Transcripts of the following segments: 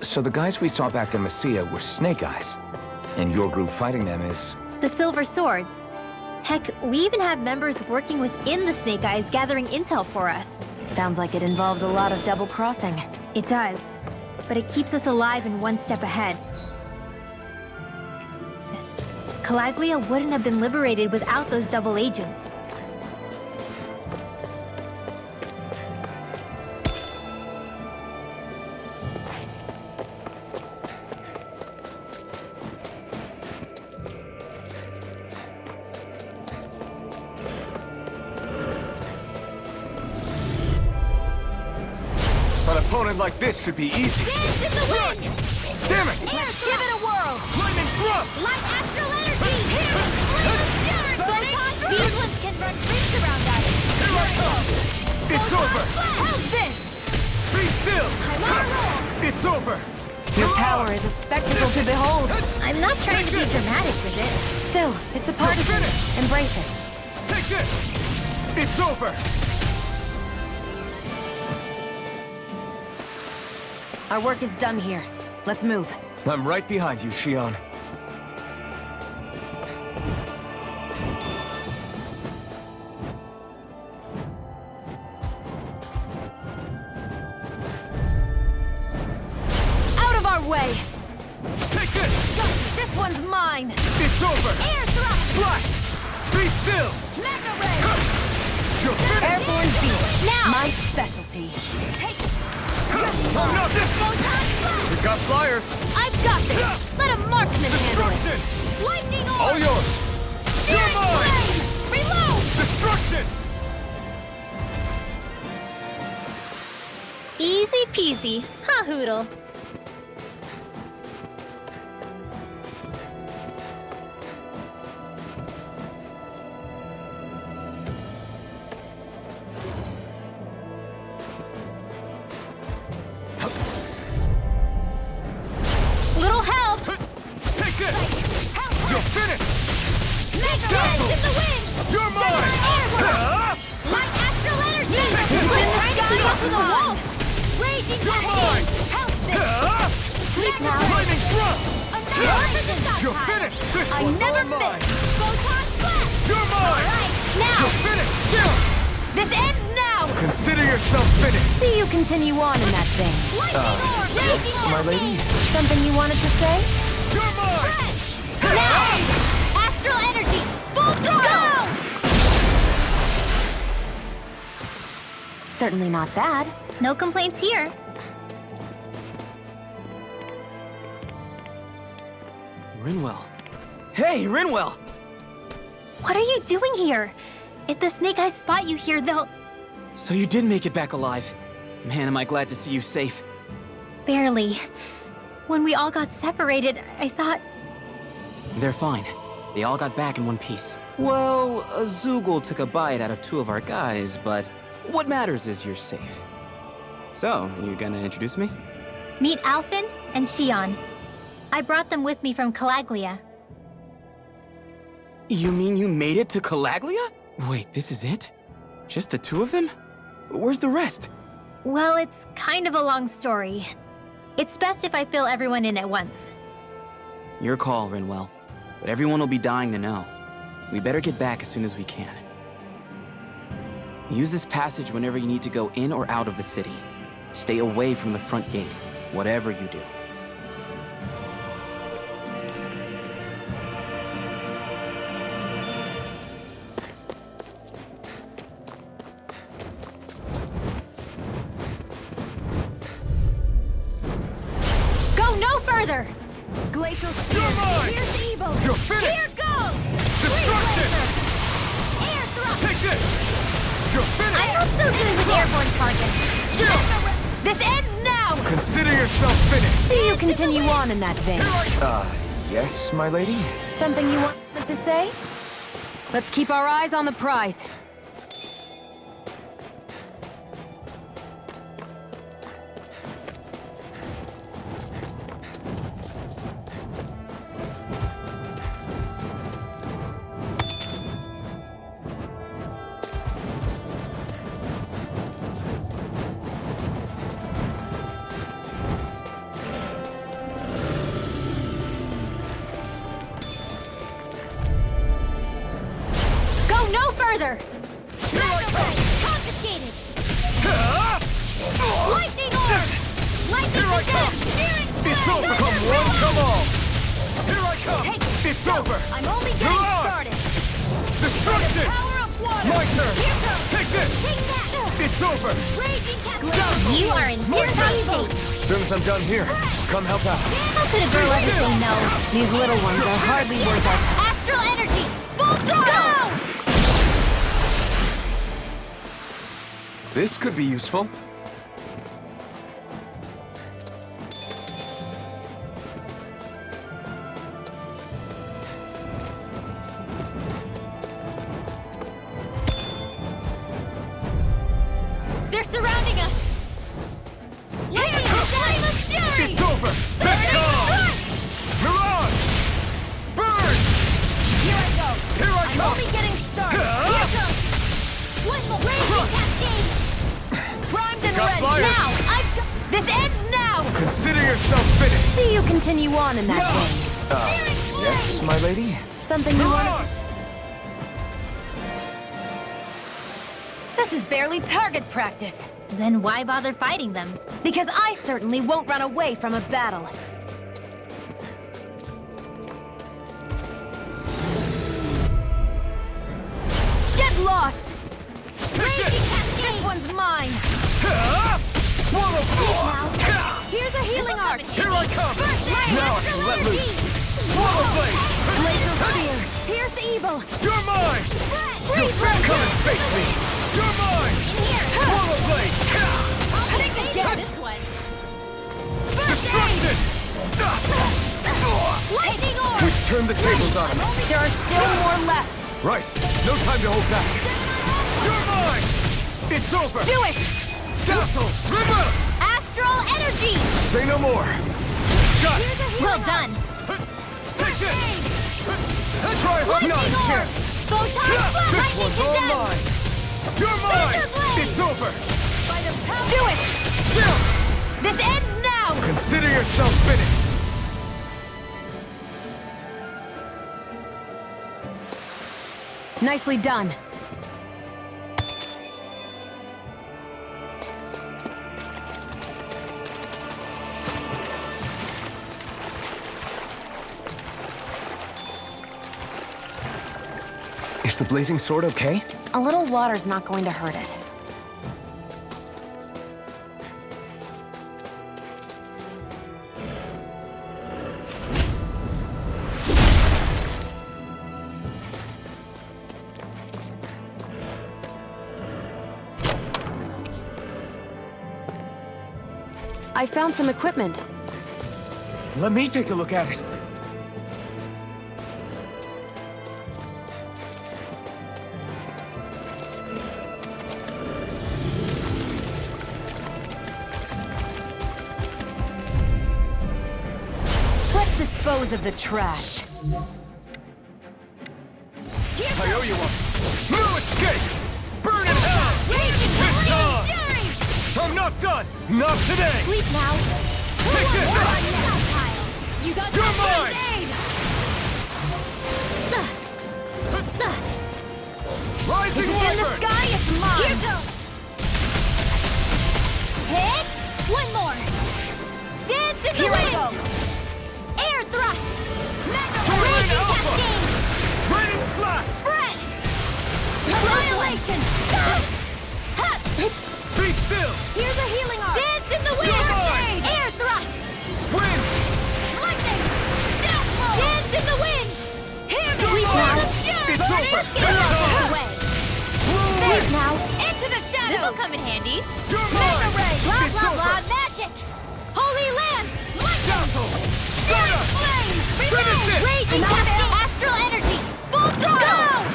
So the guys we saw back in Messia were Snake Eyes, and your group fighting them is... The Silver Swords. Heck, we even have members working within the Snake Eyes gathering intel for us. Sounds like it involves a lot of double-crossing. It does, but it keeps us alive and one step ahead. Calaglia wouldn't have been liberated without those double agents. An opponent like this should be easy. Dance in the wind! Damn it! Air, give it a whirl! Lightning thrust! Light astral energy! Here! These ones can run rings around us! Here I come! It's over! How's this? Be still! I'm on a roll! It's over! Your power is a spectacle to behold. I'm not trying to be dramatic with it. Still, it's a part of you. finished. Embrace it. Take this! It's over! Our work is done here. Let's move. I'm right behind you, Xion. Out of our way! Take this! This one's mine! It's over! Air thrust! Flash! Be still! Mega ray! You're finished! Airborne beam. Now! My specialty. Oh, not this! Photon blast! We got flyers! I've got this! Let a marksman handle it! Destruction! Lightning orb! All yours! Searing You're mine! flame! Reload! Destruction! Easy peasy. Ha, Hoodle. Little help! Take this! You're finished! Mega rays in the wind! You're mine! Airborne! Light astral energy! We're trying to keep up with the wall! Raging You're mine! Help this! Sleep now. Lightning thrust! You're Another finished! This I one's never all mine! miss. Photon blast! You're mine! Right, now! You're finished! Chill! This ends now! Consider yourself finished! See you continue on in that thing. Lightning orb! Raging orb! My lady? Something you wanted to say? You're mine! Now! Astral energy! Full throttle! Certainly not bad. No complaints here. Rinwell. Hey, Rinwell! What are you doing here? If the Snake Eyes spot you here, they'll... So you did make it back alive. Man, am I glad to see you safe. Barely. When we all got separated, I thought... They're fine. They all got back in one piece. Well, Azugul took a bite out of two of our guys, but what matters is you're safe. So, you gonna introduce me? Meet Alphen and Xion. I brought them with me from Calaglia. You mean you made it to Calaglia? Wait, this is it? Just the two of them? Where's the rest? Well, it's kind of a long story. It's best if I fill everyone in at once. Your call, Rinwell. But everyone will be dying to know. We better get back as soon as we can. Use this passage whenever you need to go in or out of the city. Stay away from the front gate, whatever you do. Go no further! Glacial You're mine! Here's Evo! You're finished! Here goes! Destruction! Air thrust! Take this! You're finished! I'm not so good with airborne targets. Chill! This ends now! Consider yourself finished! See you continue on in that vein. Yes, my lady? Something you wanted to say? Let's keep our eyes on the prize. I'm only getting Mirage! started. Destruction! Power of water. My turn! Here goes. Take this! Take that. It's over! Raging cascade. You are in tip-top shape. As soon as I'm done here, come help out. How could a girl ever say no? These little ones are hardly worth our time. Astral energy! Full throttle! This could be useful. They're surrounding us! Lightning! Flame of fury! It's over! Let's go! Mirage! Burn! Here I go. Here I I'm come! only getting started. Here goes. One more raging cascade! Primed and Got ready. fire. Now. This ends now. Consider yourself finished! See you continue on in that vein. Yes, my lady? Something you want? Mirage! This is barely target practice. Then why bother fighting them? Because I certainly won't run away from a battle. Get lost! Take it! This one's mine! Swallow! Here's a healing arc! Here I come! Now I can let loose! Swallow blade! Laser spear! Pierce evil! You're mine! Come and face me! You're mine! Swallow blade! Think again! This one. Destruction! Lightning orb! We've turned the tables on him. There are still more left! Right. No time to hold back. You're mine! It's over! Do it! Dazzle! River! Astral energy! Say no more. Got! Well done! Take this! Try hard! Not a chance! Photon blast! This one's all mine! You're mine! blade! It's over! Do it! Down! This ends now! Consider yourself finished! Nicely done. Is the blazing sword okay? A little water's not going to hurt it. I found some equipment. Let me take a look at it. Let's dispose of the trash. I owe you one! No escape! Burn in hell! It's on! I'm not done! Not today! Sleep now. Take this! You got You're mine! Rising In the Wyvern! sky, it's mine! Here goes. Hit. One more. Dance in the Here I wind. go! Air thrust. Soaring Raging Alpha! cascade. Raining slash! Spread. Annihilation. Be still! Here's a healing arc! Dance in the wind. You're mine. Air thrust. Wind! Lightning. Death blow. Dance in the wind. Here goes You're the mine. fury. It's over! Get out of It's the way. Safe now! Into the shadows. This'll come in handy. You're Mega mine! ray. Blah It's blah over! blah. Magic. Holy land. Lightning. Dazzle! Searing Fire! flame. Finish it! Raging cascade. Astral energy. Full throttle.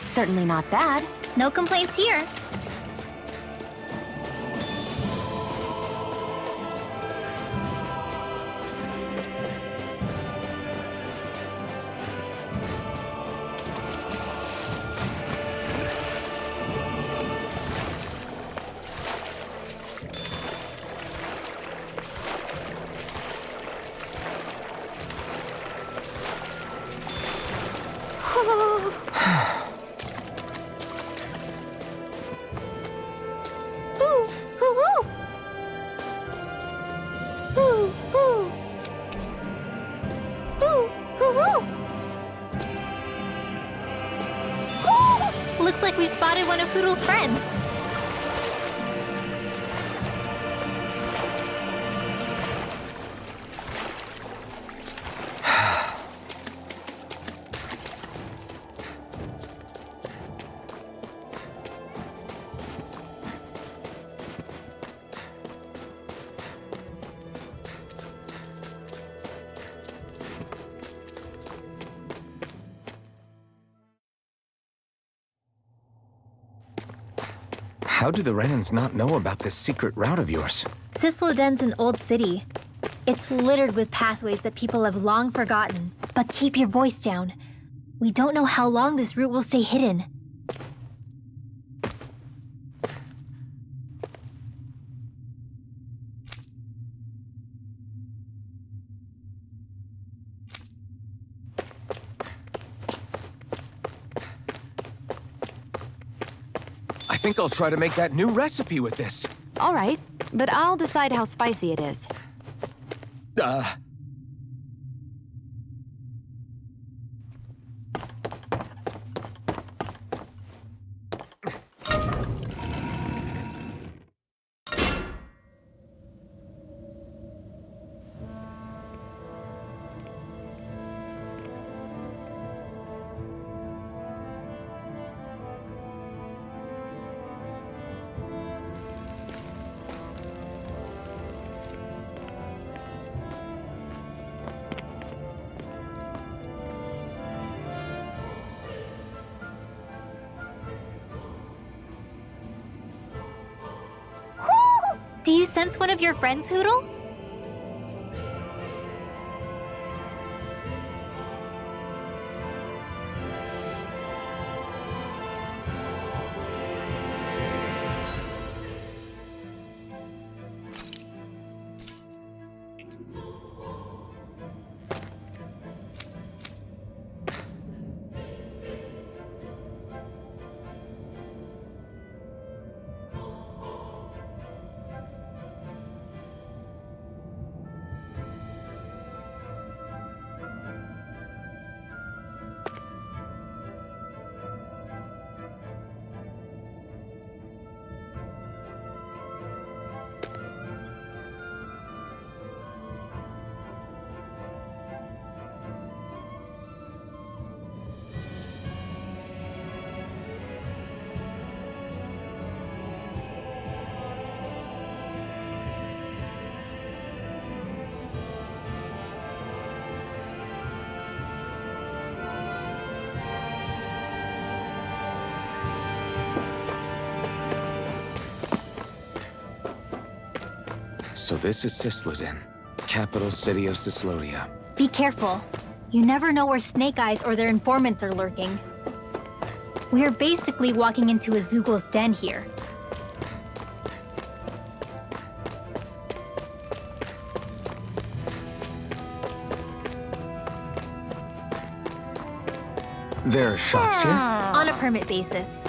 Certainly not bad. No complaints here. Looks like we've spotted one of Poodle's friends. How do the Renans not know about this secret route of yours? Cisloden's an old city. It's littered with pathways that people have long forgotten. But keep your voice down. We don't know how long this route will stay hidden. I think I'll try to make that new recipe with this. All right, but I'll decide how spicy it is. Do you sense one of your friends, Hootle? So this is Cisloden, capital city of Cyslodia. Be careful. You never know where Snake Eyes or their informants are lurking. We're basically walking into a Zoogl's den here. There are shops here? On a permit basis.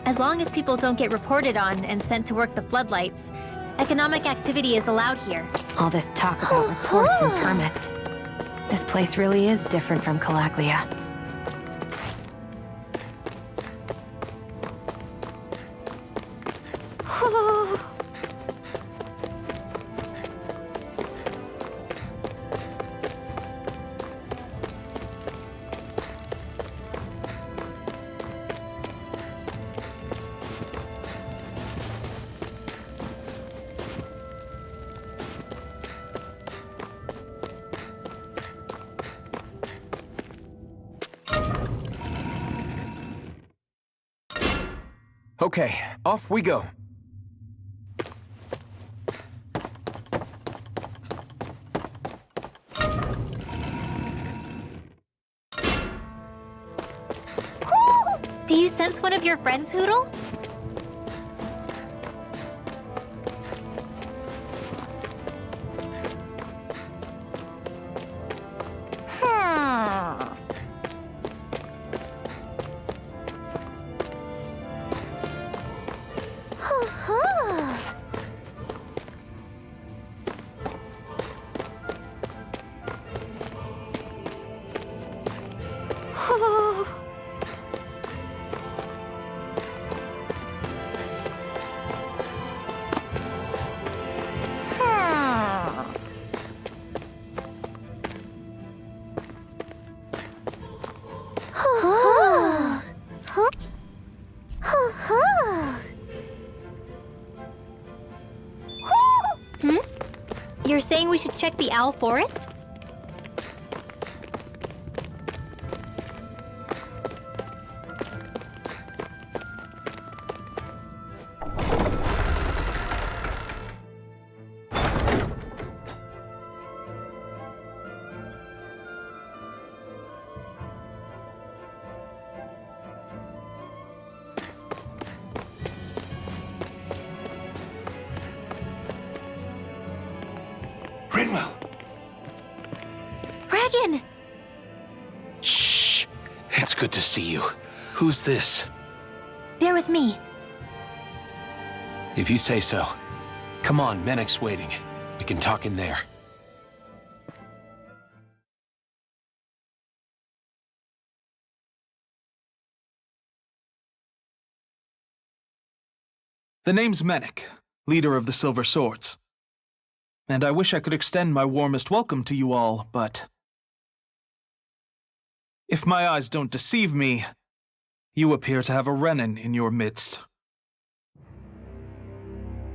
As long as people don't get reported on and sent to work the floodlights, economic activity is allowed here. All this talk about reports and permits. This place really is different from Calaglia. Okay, off we go. Do you sense one of your friends, Hootle? You're saying we should check the Owl Forest? Rinwell! Regan! Shh! It's good to see you. Who's this? They're with me. If you say so. Come on, Menek's waiting. We can talk in there. The name's Menek, leader of the Silver Swords. And I wish I could extend my warmest welcome to you all, but if my eyes don't deceive me, you appear to have a Renan in your midst.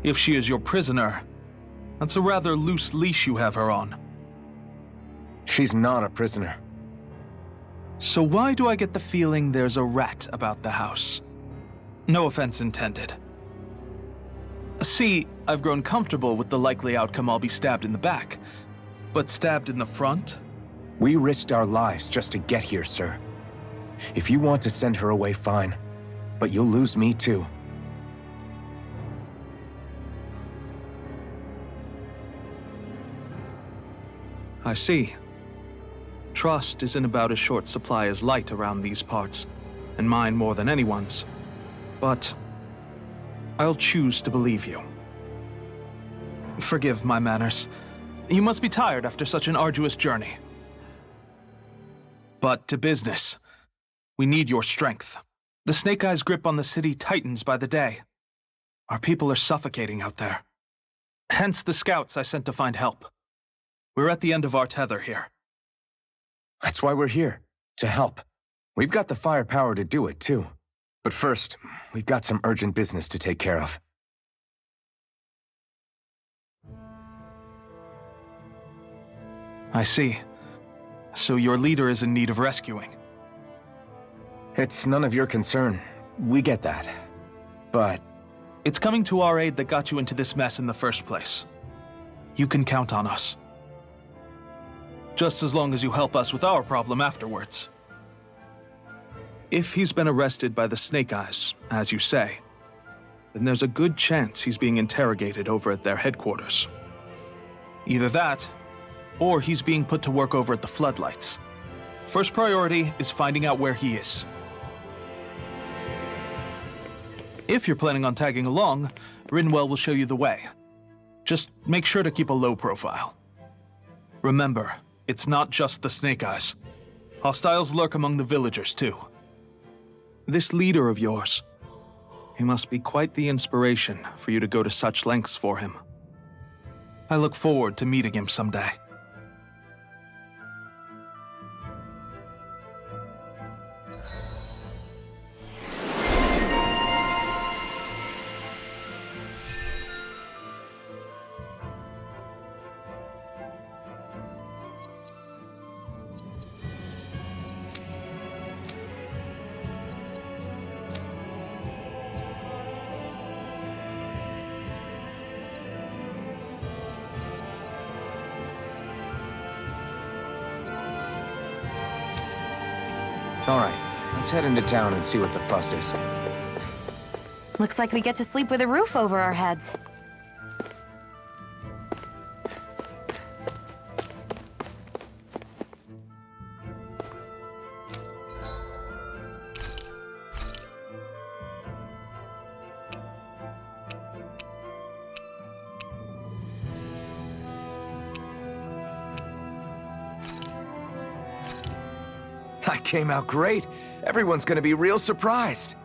If she is your prisoner, that's a rather loose leash you have her on. She's not a prisoner. So why do I get the feeling there's a rat about the house? No offense intended. See, I've grown comfortable with the likely outcome I'll be stabbed in the back. But stabbed in the front? We risked our lives just to get here, sir. If you want to send her away, fine. But you'll lose me too. I see. Trust isn't about as short supply as light around these parts, and mine more than anyone's. But I'll choose to believe you. Forgive my manners. You must be tired after such an arduous journey. But to business. We need your strength. The Snake Eyes' grip on the city tightens by the day. Our people are suffocating out there. Hence the scouts I sent to find help. We're at the end of our tether here. That's why we're here, to help. We've got the firepower to do it, too. But first, we've got some urgent business to take care of. I see. So your leader is in need of rescuing. It's none of your concern. We get that. But It's coming to our aid that got you into this mess in the first place. You can count on us. Just as long as you help us with our problem afterwards. If he's been arrested by the Snake Eyes, as you say, then there's a good chance he's being interrogated over at their headquarters. Either that, or he's being put to work over at the Floodlights. First priority is finding out where he is. If you're planning on tagging along, Rinwell will show you the way. Just make sure to keep a low profile. Remember, it's not just the Snake Eyes. Hostiles lurk among the villagers, too. This leader of yours, he must be quite the inspiration for you to go to such lengths for him. I look forward to meeting him someday. all right, let's head into town and see what the fuss is. Looks like we get to sleep with a roof over our heads. That came out great. Everyone's gonna be real surprised.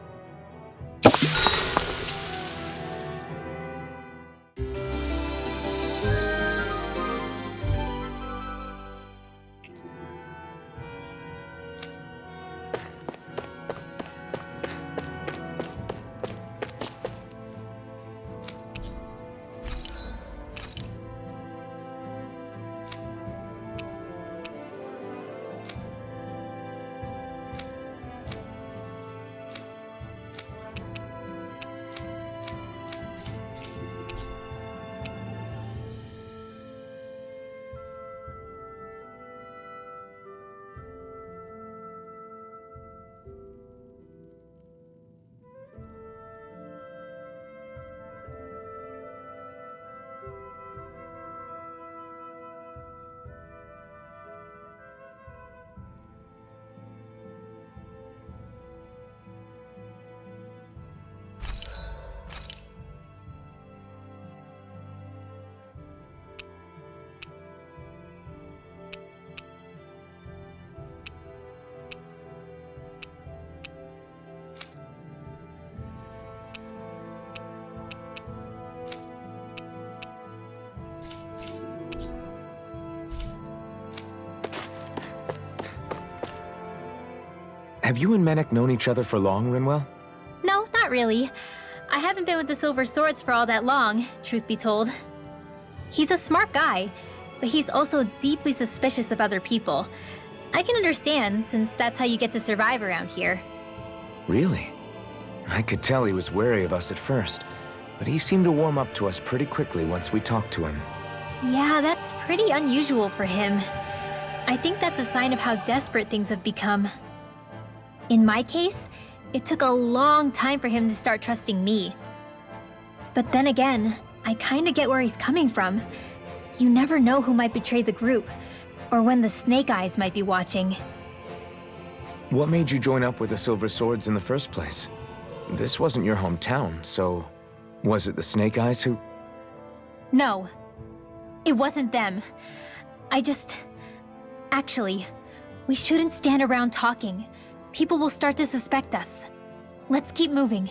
Have you and Menek known each other for long, Rinwell? No, not really. I haven't been with the Silver Swords for all that long, truth be told. He's a smart guy, but he's also deeply suspicious of other people. I can understand, since that's how you get to survive around here. Really? I could tell he was wary of us at first, but he seemed to warm up to us pretty quickly once we talked to him. Yeah, that's pretty unusual for him. I think that's a sign of how desperate things have become. In my case, it took a long time for him to start trusting me. But then again, I kinda get where he's coming from. You never know who might betray the group, or when the Snake Eyes might be watching. What made you join up with the Silver Swords in the first place? This wasn't your hometown, so was it the Snake Eyes who... No, it wasn't them. Actually, we shouldn't stand around talking. People will start to suspect us. Let's keep moving.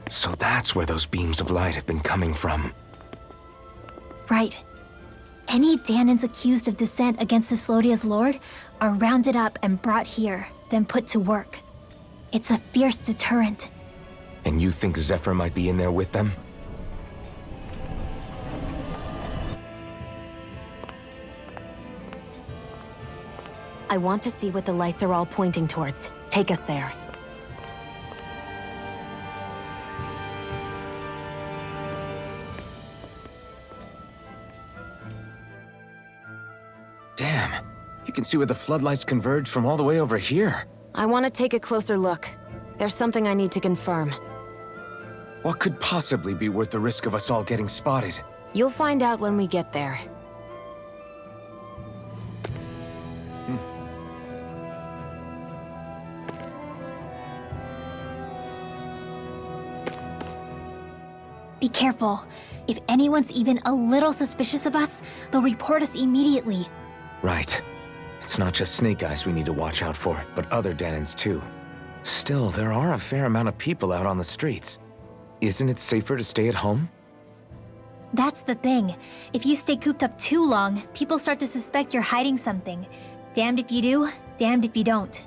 So that's where those beams of light have been coming from. Right. Any Danans accused of dissent against Cyslodia's lord are rounded up and brought here, then put to work. It's a fierce deterrent. And you think Zephyr might be in there with them? I want to see what the lights are all pointing towards. Take us there. Damn, you can see where the floodlights converge from all the way over here. I want to take a closer look. There's something I need to confirm. What could possibly be worth the risk of us all getting spotted? You'll find out when we get there. Be careful. If anyone's even a little suspicious of us, they'll report us immediately. Right. It's not just Snake Eyes we need to watch out for, but other Danans too. Still, there are a fair amount of people out on the streets. Isn't it safer to stay at home? That's the thing. If you stay cooped up too long, people start to suspect you're hiding something. Damned if you do, damned if you don't.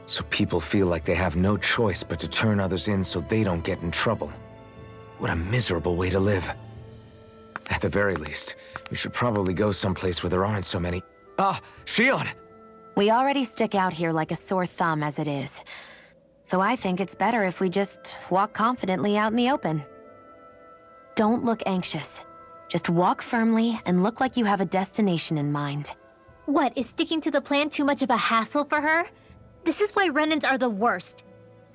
So people feel like they have no choice but to turn others in so they don't get in trouble. What a miserable way to live. At the very least, we should probably go someplace where there aren't so many... Ah, Shion! We already stick out here like a sore thumb as it is. So I think it's better if we just walk confidently out in the open. Don't look anxious. Just walk firmly and look like you have a destination in mind. What, is sticking to the plan too much of a hassle for her? This is why Renans are the worst.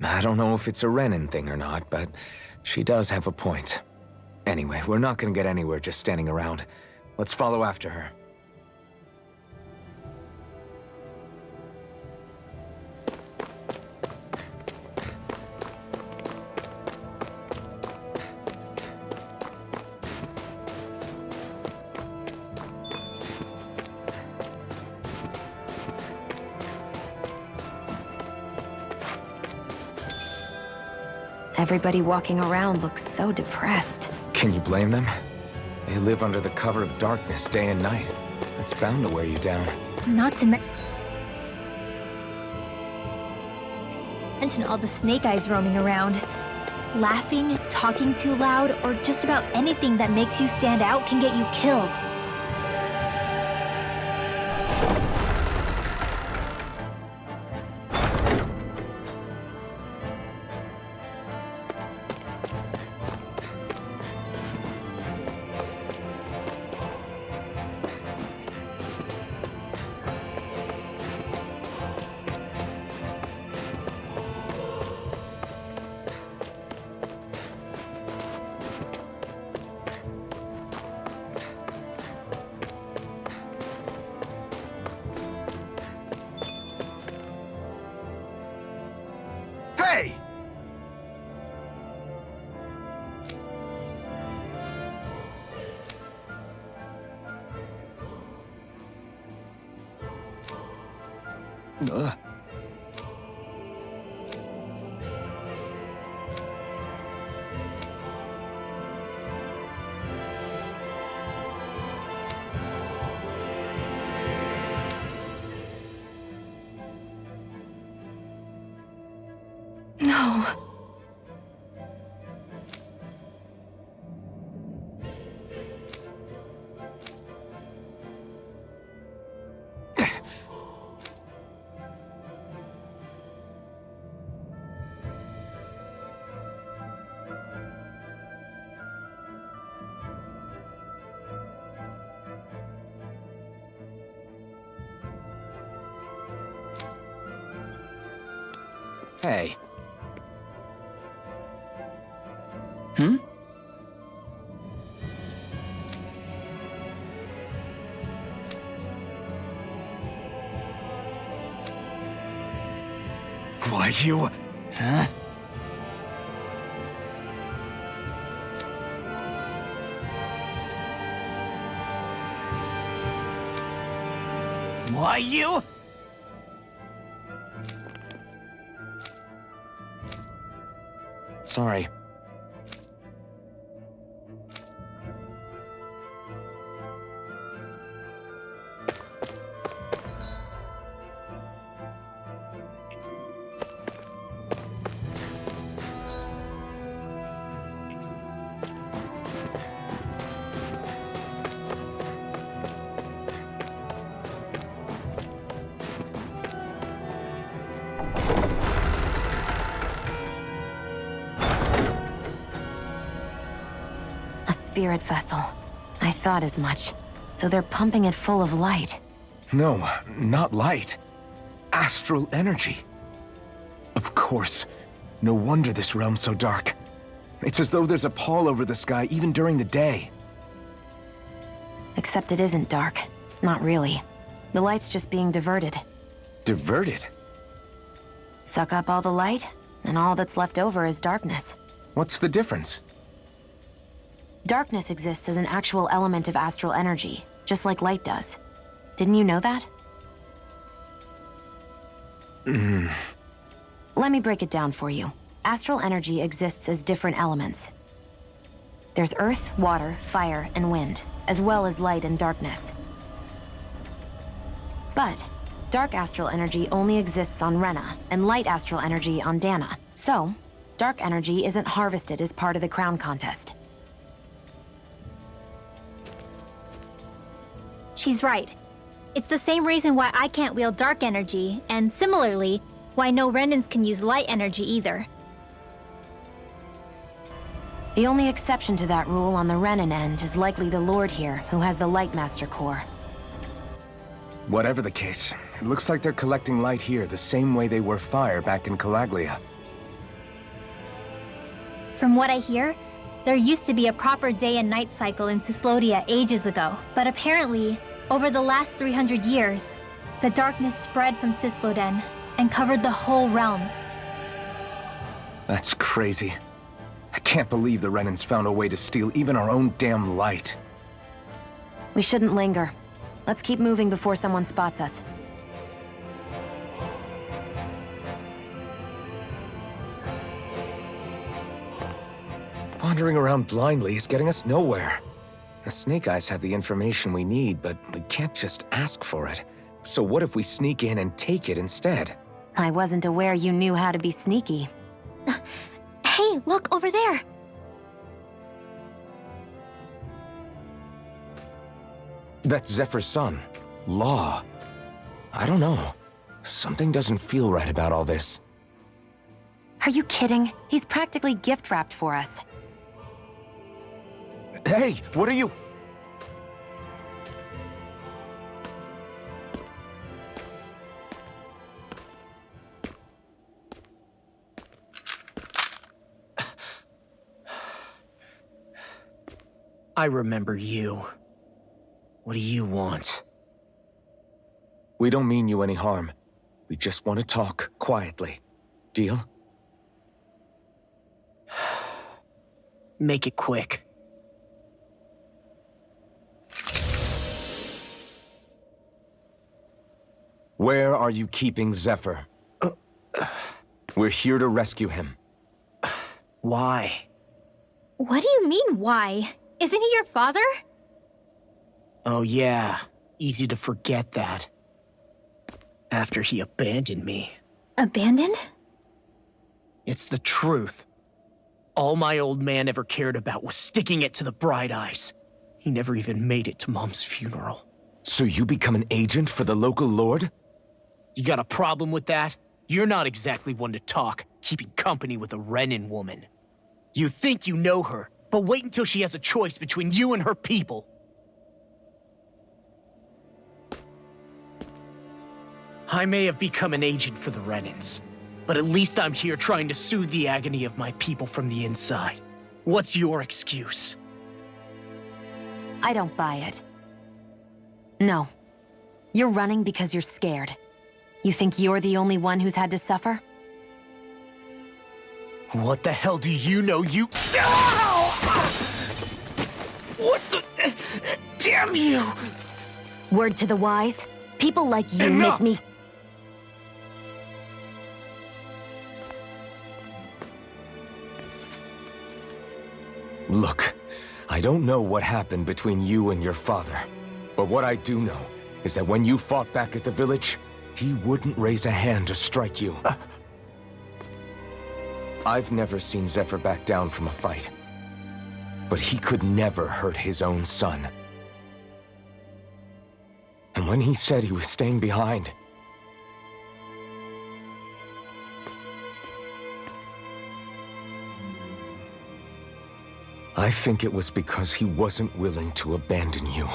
I don't know if it's a Renan thing or not, but she does have a point. Anyway, we're not gonna get anywhere just standing around. Let's follow after her. Everybody walking around looks so depressed. Can you blame them? They live under the cover of darkness day and night. That's bound to wear you down. Not to mention all the Snake Eyes roaming around. Laughing, talking too loud, or just about anything that makes you stand out can get you killed. Ugh. No. Hey. Hmm? Why, you... Huh? Why you? Sorry. A spirit vessel. I thought as much. So they're pumping it full of light. No, not light. Astral energy. Of course. No wonder this realm's so dark. It's as though there's a pall over the sky even during the day. Except it isn't dark. Not really. The light's just being diverted. Diverted? Suck up all the light, and all that's left over is darkness. What's the difference? Darkness exists as an actual element of astral energy, just like light does. Didn't you know that? Let me break it down for you. Astral energy exists as different elements. There's earth, water, fire, and wind, as well as light and darkness. But dark astral energy only exists on Rena, and light astral energy on Dana. So, dark energy isn't harvested as part of the crown contest. She's right. It's the same reason why I can't wield dark energy, and similarly, why no Renans can use light energy either. The only exception to that rule on the Renan end is likely the Lord here, who has the Light Master core. Whatever the case, it looks like they're collecting light here the same way they were fire back in Calaglia. From what I hear, there used to be a proper day and night cycle in Cyslodia ages ago, but apparently, over the last 300 years, the darkness spread from Cysloden and covered the whole realm. That's crazy. I can't believe the Renans found a way to steal even our own damn light. We shouldn't linger. Let's keep moving before someone spots us. Wandering around blindly is getting us nowhere. The Snake Eyes have the information we need, but we can't just ask for it. So what if we sneak in and take it instead? I wasn't aware you knew how to be sneaky. Hey, look over there! That's Zephyr's son, Law. I don't know. Something doesn't feel right about all this. Are you kidding? He's practically gift-wrapped for us. Hey, what are you? I remember you. What do you want? We don't mean you any harm. We just want to talk quietly. Deal? Make it quick. Where are you keeping Zephyr? We're here to rescue him. Why? What do you mean, why? Isn't he your father? Oh yeah, easy to forget that. After he abandoned me. Abandoned? It's the truth. All my old man ever cared about was sticking it to the Bright Eyes. He never even made it to Mom's funeral. So you become an agent for the local lord? You got a problem with that? You're not exactly one to talk, keeping company with a Renan woman. You think you know her, but wait until she has a choice between you and her people. I may have become an agent for the Renans, but at least I'm here trying to soothe the agony of my people from the inside. What's your excuse? I don't buy it. No. You're running because you're scared. You think you're the only one who's had to suffer? What the hell do you know, you— What the— Damn you! Word to the wise, people like you Enough! make me— Look, I don't know what happened between you and your father. But what I do know is that when you fought back at the village, he wouldn't raise a hand to strike you. I've never seen Zephyr back down from a fight. But he could never hurt his own son. And when he said he was staying behind, I think it was because he wasn't willing to abandon you.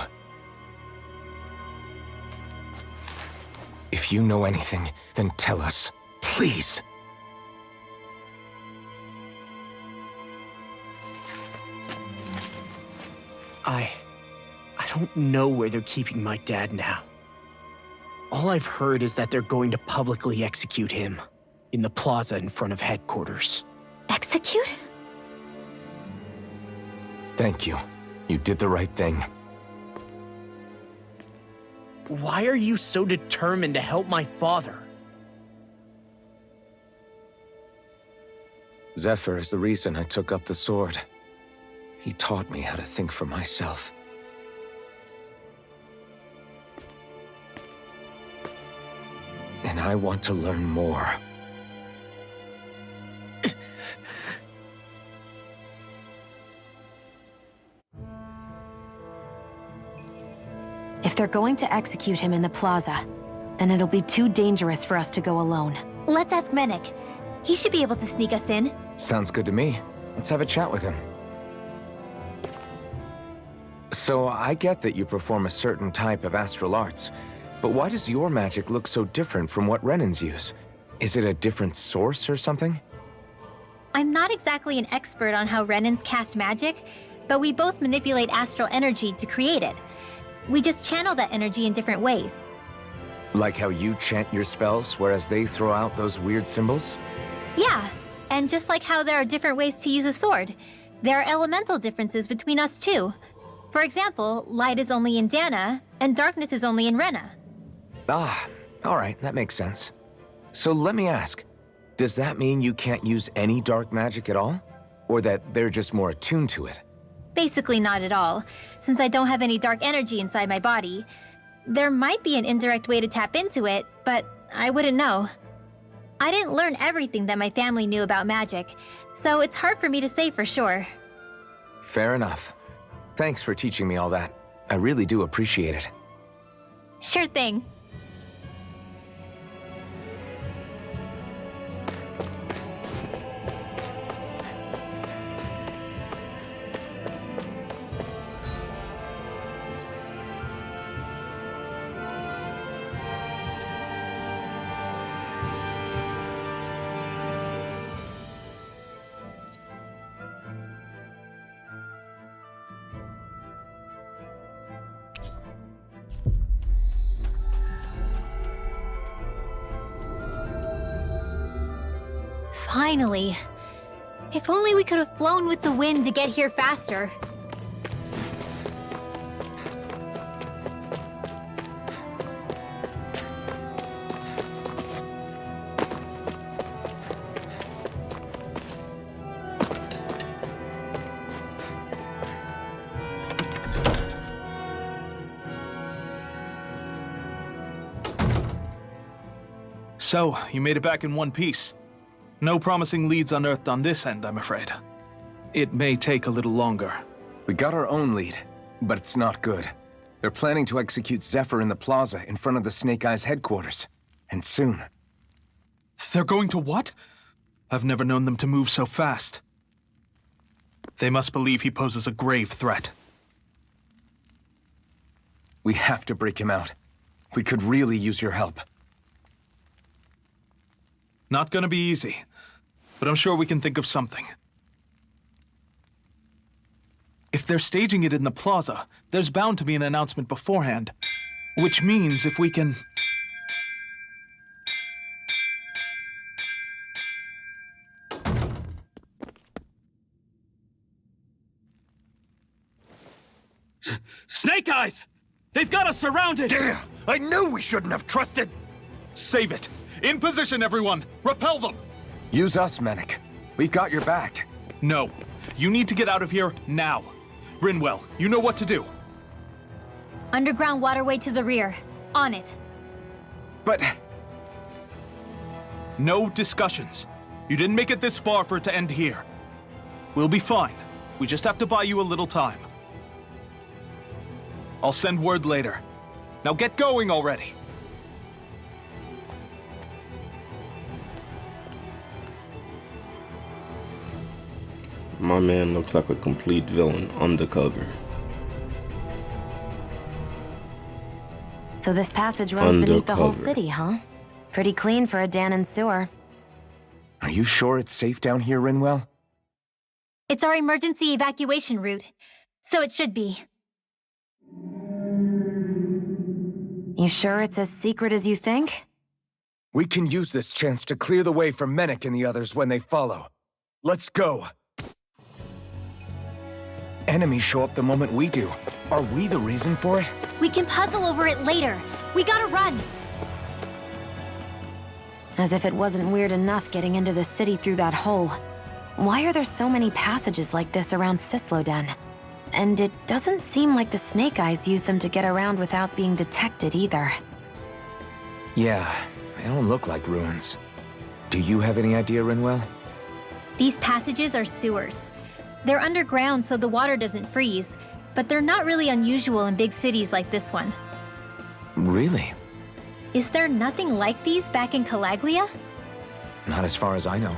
If you know anything, then tell us, please. I don't know where they're keeping my dad now. All I've heard is that they're going to publicly execute him in the plaza in front of headquarters. Execute? Thank you. You did the right thing. Why are you so determined to help my father? Zephyr is the reason I took up the sword. He taught me how to think for myself. And I want to learn more. If they're going to execute him in the plaza, then it'll be too dangerous for us to go alone. Let's ask Menik. He should be able to sneak us in. Sounds good to me. Let's have a chat with him. So, I get that you perform a certain type of astral arts, but why does your magic look so different from what Renans use? Is it a different source or something? I'm not exactly an expert on how Renans cast magic, but we both manipulate astral energy to create it. We just channel that energy in different ways. Like how you chant your spells, whereas they throw out those weird symbols? Yeah, and just like how there are different ways to use a sword, there are elemental differences between us too. For example, light is only in Dana, and darkness is only in Rena. Ah, alright, that makes sense. So let me ask, does that mean you can't use any dark magic at all? Or that they're just more attuned to it? Basically not at all, since I don't have any dark energy inside my body. There might be an indirect way to tap into it, but I wouldn't know. I didn't learn everything that my family knew about magic, so it's hard for me to say for sure. Fair enough. Thanks for teaching me all that. I really do appreciate it. Sure thing. Finally. If only we could have flown with the wind to get here faster. So, you made it back in one piece. No promising leads unearthed on this end, I'm afraid. It may take a little longer. We got our own lead, but it's not good. They're planning to execute Zephyr in the plaza in front of the Snake Eyes headquarters. And soon. They're going to what? I've never known them to move so fast. They must believe he poses a grave threat. We have to break him out. We could really use your help. Not gonna be easy, but I'm sure we can think of something. If they're staging it in the plaza, there's bound to be an announcement beforehand. Which means if we can... Snake Eyes! They've got us surrounded! Damn! I knew we shouldn't have trusted! Save it! In position, everyone! Repel them! Use us, Mennick. We've got your back. No. You need to get out of here now. Rinwell, you know what to do. Underground waterway to the rear. On it. But... No discussions. You didn't make it this far for it to end here. We'll be fine. We just have to buy you a little time. I'll send word later. Now get going already. My man looks like a complete villain undercover. So this passage runs beneath the whole Undercover. city, huh? Pretty clean for a Danon sewer. Are you sure it's safe down here, Rinwell? It's our emergency evacuation route, so it should be. You sure it's as secret as you think? We can use this chance to clear the way for Mennick and the others when they follow. Let's go. Enemies show up the moment we do. Are we the reason for it? We can puzzle over it later. We gotta run. As if it wasn't weird enough getting into the city through that hole. Why are there so many passages like this around Sisloden? And it doesn't seem like the Snake Eyes use them to get around without being detected either. Yeah, they don't look like ruins. Do you have any idea, Rinwell? These passages are sewers. They're underground so the water doesn't freeze, but they're not really unusual in big cities like this one. Really? Is there nothing like these back in Calaglia? Not as far as I know.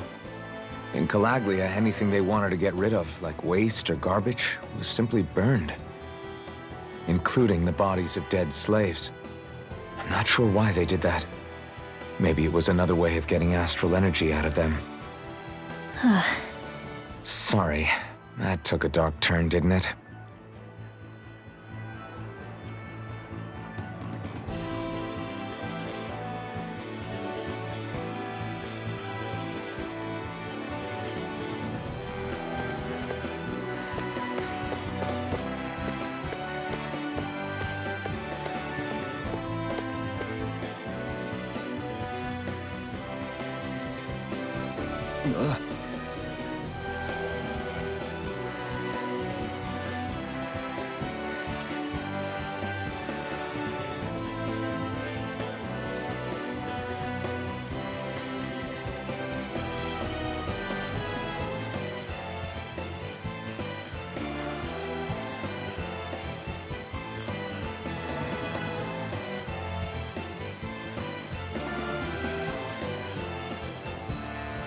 In Calaglia, anything they wanted to get rid of, like waste or garbage, was simply burned. Including the bodies of dead slaves. I'm not sure why they did that. Maybe it was another way of getting astral energy out of them. Sorry, that took a dark turn, didn't it?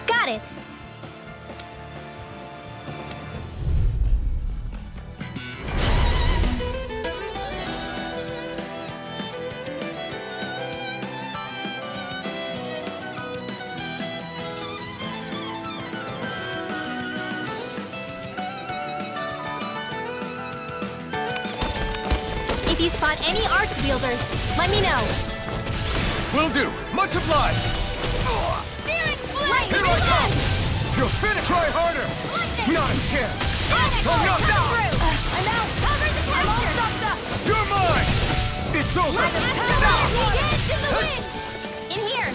Got it! If you spot any arch wielders, let me know. Will do! Much obliged! Steering flame! Here I come! You're finished! Try harder! Not a chance! I'm not done! I'm out! Cover the capture! You're mine! It's over! In here!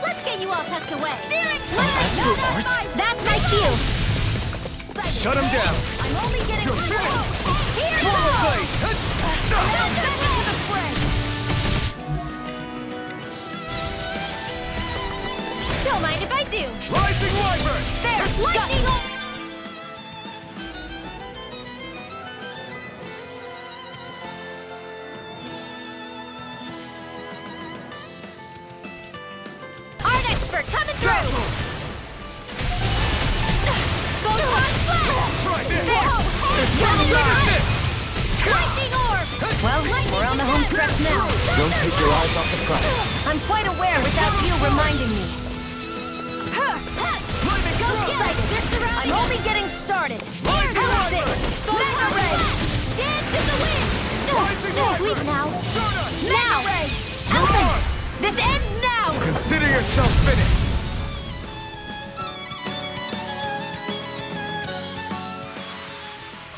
Let's get you all tucked away! Steering Astral Arts? That's my cue! Shut him down! I'm only getting You're finished! Here Normal goes! blade! do! Rising Wyvern! There! Lightning! Art expert coming through! Photon blast! Try this! Lightning orb! Well, we're on the home stretch now. Don't take your eyes off the prize. I'm quite aware without you reminding me. I'm only getting started. How's this? Mega Ray! Dance in the wind! Sweet now! Now! Alpha! This ends now! Consider yourself finished!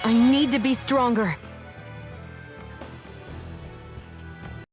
I need to be stronger.